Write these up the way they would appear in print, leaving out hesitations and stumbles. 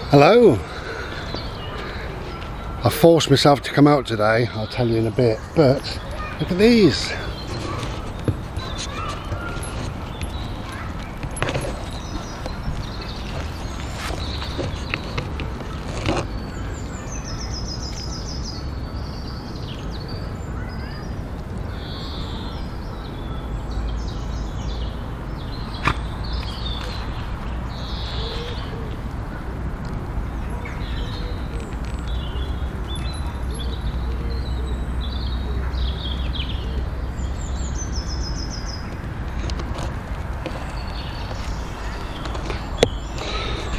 Hello. I forced myself to come out today, I'll tell you in a bit, but look at these.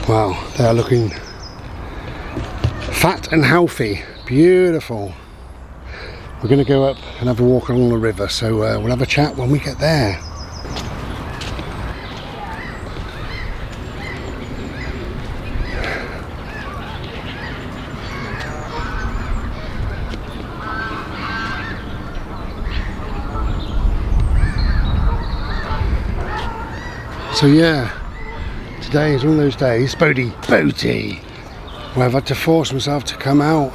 Wow, they are looking fat and healthy, beautiful. We're going to go up and have a walk along the river, so we'll have a chat when we get there. So yeah, today is one of those days, boaty, where I've had to force myself to come out.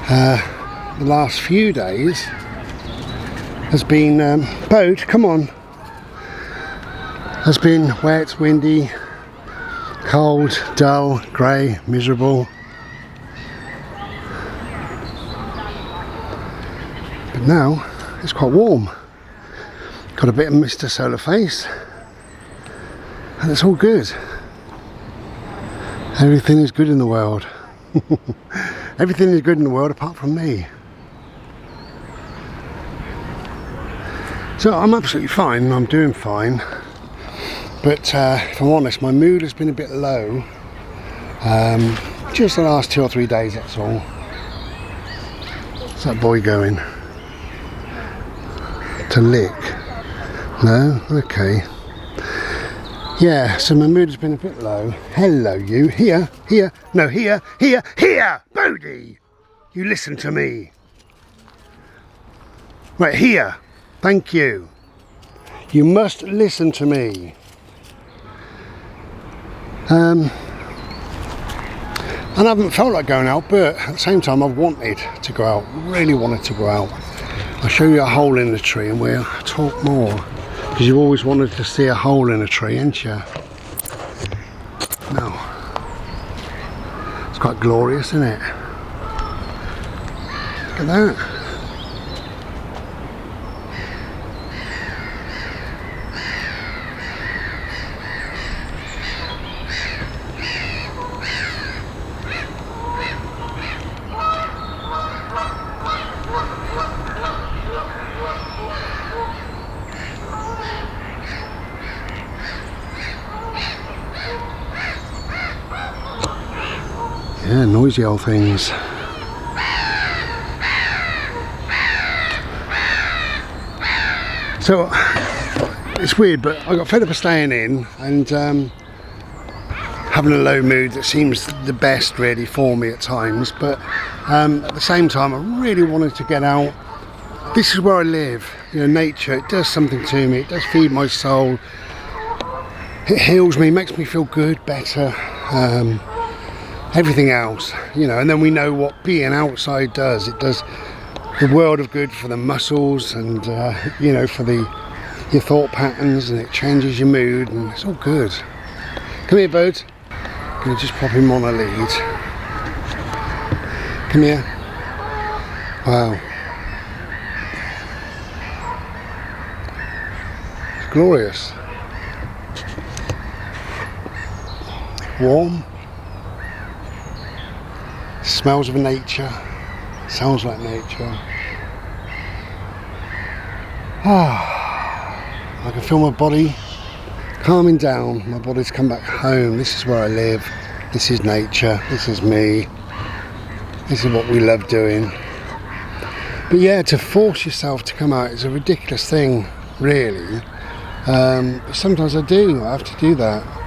The last few days has been, boat, come on, has been wet, windy, cold, dull, grey, miserable. But now it's quite warm. Got a bit of Mr. Solar Face. And it's all good. Everything is good in the world. Everything is good in the world apart from me. So I'm absolutely fine, I'm doing fine. But if I'm honest, my mood has been a bit low. Just the last 2 or 3 days, that's all. Where's that boy going? To lick? No? Okay. Yeah, so my mood has been a bit low. Hello you, here, no here, Bodie! You listen to me. Right, here, thank you. You must listen to me. And I haven't felt like going out, but at the same time I've wanted to go out, really wanted to go out. I'll show you a hole in the tree and we'll talk more. Because you've always wanted to see a hole in a tree, ain't you? No. It's quite glorious, isn't it? Look at that. Yeah, noisy old things. So it's weird, but I got fed up of staying in and having a low mood that seems the best really for me at times, but at the same time I really wanted to get out. This is where I live, you know, nature, it does something to me, it does feed my soul, it heals me, makes me feel good, better. Everything else, you know, and then we know what being outside does. It does the world of good for the muscles and you know, for your thought patterns, and it changes your mood, and it's all good. Come here, bird. I'm gonna just pop him on a lead. Come here. Wow. It's glorious. Warm. Smells of nature, sounds like nature. I can feel my body calming down, my body's come back home. This is where I live, this is nature, this is me, this is what we love doing. But yeah, to force yourself to come out is a ridiculous thing, really. But sometimes I have to do that.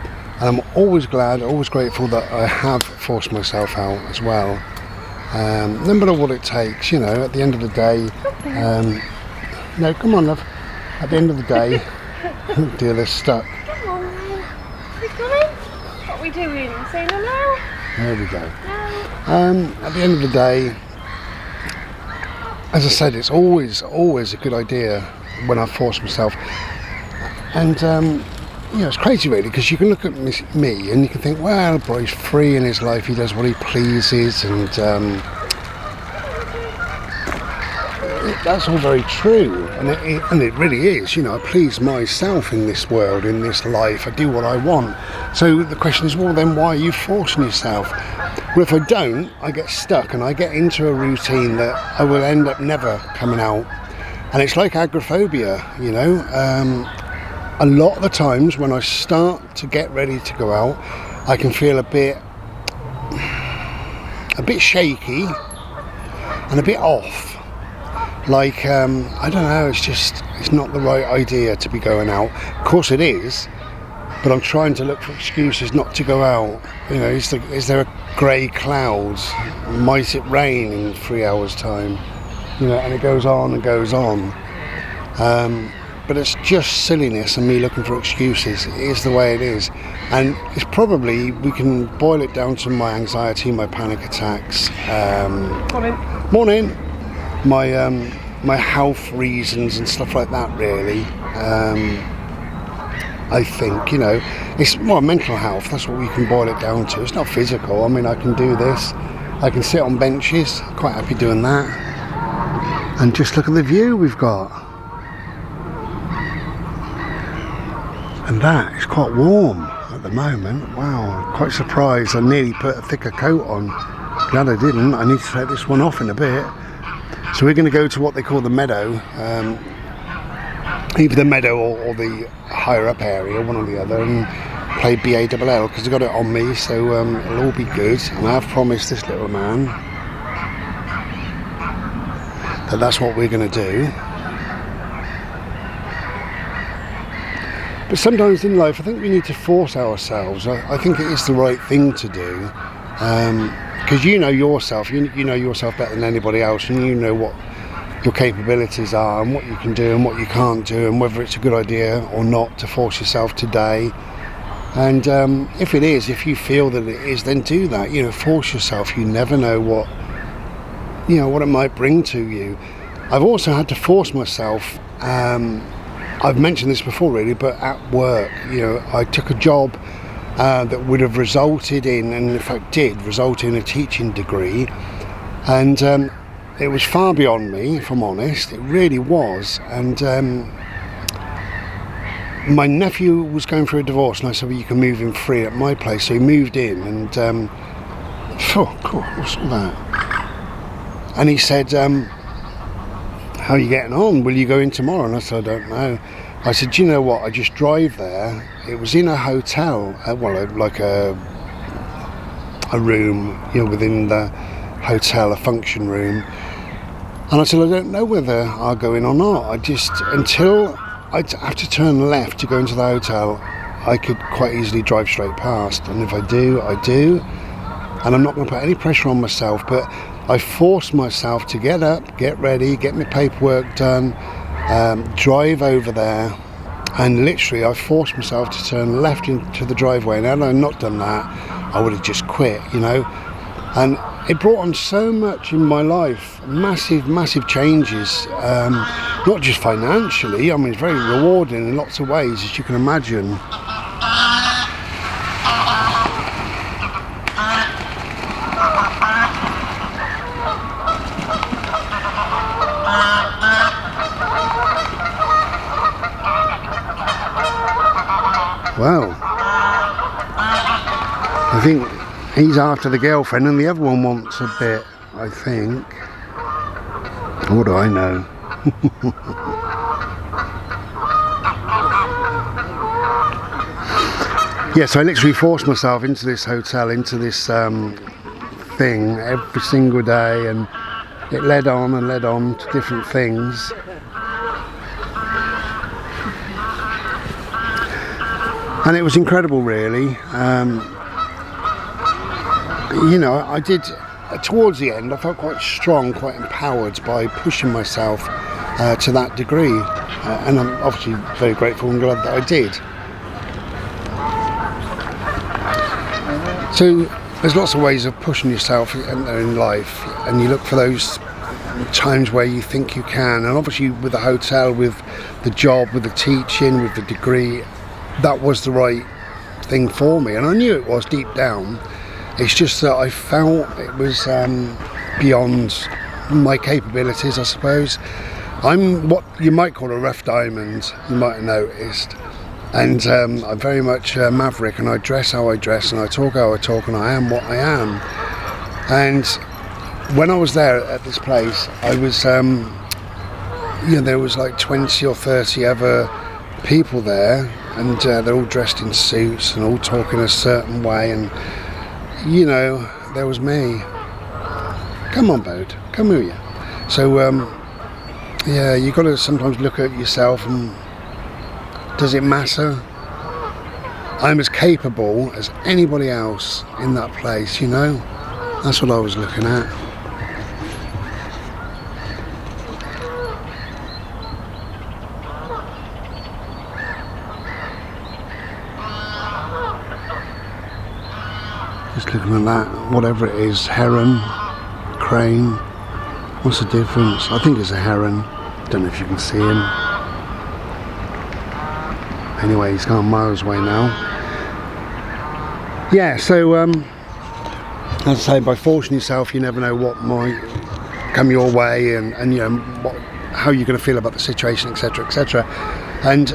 And I'm always glad, always grateful that I have forced myself out as well. No matter what it takes, you know, at the end of the day, no, come on love, at the end of the day, dear, they're stuck. Come on, we're coming? we doing? Saying hello? There we go. No. At the end of the day, as I said, it's always a good idea when I force myself. And you know, it's crazy really, because you can look at me and you can think, well, boy's free in his life, he does what he pleases, and that's all very true, and it really is. You know, I please myself in this world, in this life. I do what I want. So the question is, well, then why are you forcing yourself? Well, if I don't, I get stuck and I get into a routine that I will end up never coming out. And it's like agoraphobia, you know. A lot of the times when I start to get ready to go out, I can feel a bit shaky and a bit off. Like, I don't know, it's not the right idea to be going out. Of course it is, but I'm trying to look for excuses not to go out. You know, is there a grey clouds? Might it rain in 3 hours' time? You know, and it goes on and goes on. But it's just silliness and me looking for excuses. It is the way it is. And it's probably, we can boil it down to my anxiety, my panic attacks. Morning. My health reasons and stuff like that, really. I think, you know, it's more mental health. That's what we can boil it down to. It's not physical. I mean, I can do this. I can sit on benches. Quite happy doing that. And just look at the view we've got. And that is quite warm at the moment. Wow, quite surprised. I nearly put a thicker coat on. Glad I didn't. I need to take this one off in a bit. So we're going to go to what they call the meadow. Either the meadow or the higher up area, one or the other, and play BALL because I've got it on me, so it'll all be good. And I've promised this little man that that's what we're going to do. But sometimes in life, I think we need to force ourselves. I think it is the right thing to do, because you know yourself. You know yourself better than anybody else, and you know what your capabilities are and what you can do and what you can't do, and whether it's a good idea or not to force yourself today. And if it is, if you feel that it is, then do that. You know, force yourself. You never know what it might bring to you. I've also had to force myself. I've mentioned this before really, but at work, you know, I took a job that would have resulted in, and in fact did result in, a teaching degree, and it was far beyond me, if I'm honest. It really was. And my nephew was going through a divorce, and I said, well, you can move in free at my place. So he moved in, and oh God, what's all that? And he said, how are you getting on? Will you go in tomorrow? And I said, I don't know. I said, do you know what? I just drive there. It was in a hotel, like a room, you know, within the hotel, a function room. And I said, I don't know whether I'll go in or not. Until I'd have to turn left to go into the hotel, I could quite easily drive straight past. And if I do, I do. And I'm not going to put any pressure on myself, but I forced myself to get up, get ready, get my paperwork done, drive over there, and literally I forced myself to turn left into the driveway. And had I not done that, I would have just quit, you know. And it brought on so much in my life, massive changes, not just financially. I mean, it's very rewarding in lots of ways, as you can imagine. Well, I think he's after the girlfriend and the other one wants a bit, I think. What do I know? Yes, I literally forced myself into this hotel, into this thing every single day, and it led on and led on to different things. And it was incredible, really. You know, I did, towards the end, I felt quite strong, quite empowered by pushing myself to that degree. And I'm obviously very grateful and glad that I did. So there's lots of ways of pushing yourself in life, and you look for those times where you think you can. And obviously with the hotel, with the job, with the teaching, with the degree, that was the right thing for me, and I knew it was deep down. It's just that I felt it was beyond my capabilities, I suppose. I'm what you might call a rough diamond, you might have noticed. And I'm very much a maverick, and I dress how I dress, and I talk how I talk, and I am what I am. And when I was there at this place, I was, there was like 20 or 30 other people there, and they're all dressed in suits and all talking a certain way, and there was me. Come on, Bode, come here. So you got to sometimes look at yourself, and does it matter? I'm as capable as anybody else in that place, That's what I was looking at. Just looking at that, whatever it is, heron, crane, what's the difference? I think it's a heron. Don't know if you can see him. Anyway, he's gone miles away now. Yeah, so as I say, by forcing yourself, you never know what might come your way, and how you're going to feel about the situation, etc., etc. And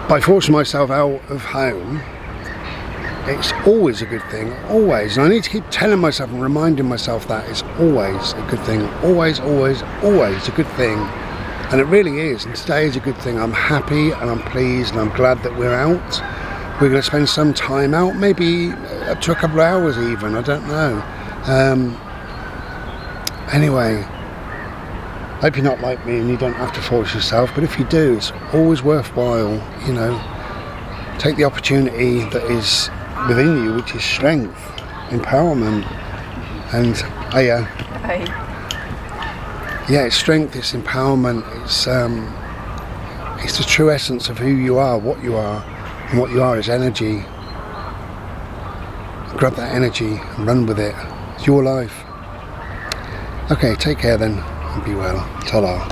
by forcing myself out of home, it's always a good thing, always. And I need to keep telling myself and reminding myself that it's always a good thing, always, always, always a good thing. And it really is, and today is a good thing. I'm happy and I'm pleased and I'm glad that we're out. We're going to spend some time out, maybe up to a couple of hours even, I don't know. Anyway, I hope you're not like me and you don't have to force yourself, but if you do, it's always worthwhile, Take the opportunity that is within you, which is strength, empowerment, and it's strength, it's empowerment, it's the true essence of who you are, and what you are is energy. Grab that energy and run with it. It's your life. Okay, take care then, and be well. Ta-da.